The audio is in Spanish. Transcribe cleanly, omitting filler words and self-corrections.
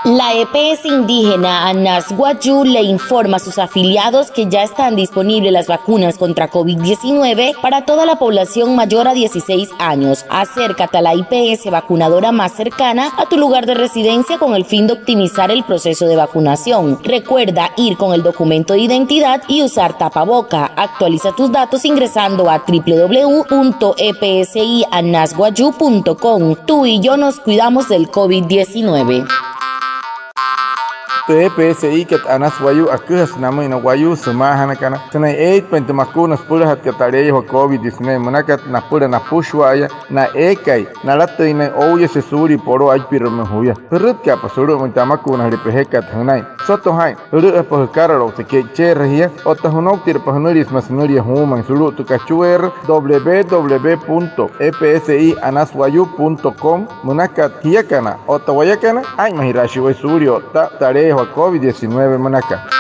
La EPS indígena Anasguayú le informa a sus afiliados que ya están disponibles las vacunas contra COVID-19 para toda la población mayor a 16 años. Acércate a la IPS vacunadora más cercana a tu lugar de residencia con el fin de optimizar el proceso de vacunación. Recuerda ir con el documento de identidad y usar tapaboca. Actualiza tus datos ingresando a www.epsianasguayú.com. Tú y yo nos cuidamos del COVID-19. EPSI ket Anasguayú akuhas namu inaguayú semahana kana sana 8 makunas pura hat katareya ho COVID-19 munakat na pura na pushwaya na ekai na latta ina ouye se suri poro ajpiro mehuya perut ka pasuru mutamakuna ripehekat hanai soto hai ru pa kararo se ke cherhia otahunok tir pahunuris masnuria human suru tu kachuer www.epsianasguayú.com munakat hiakana otawayakana ay mahirashi we suri ta tare COVID-19 manaka.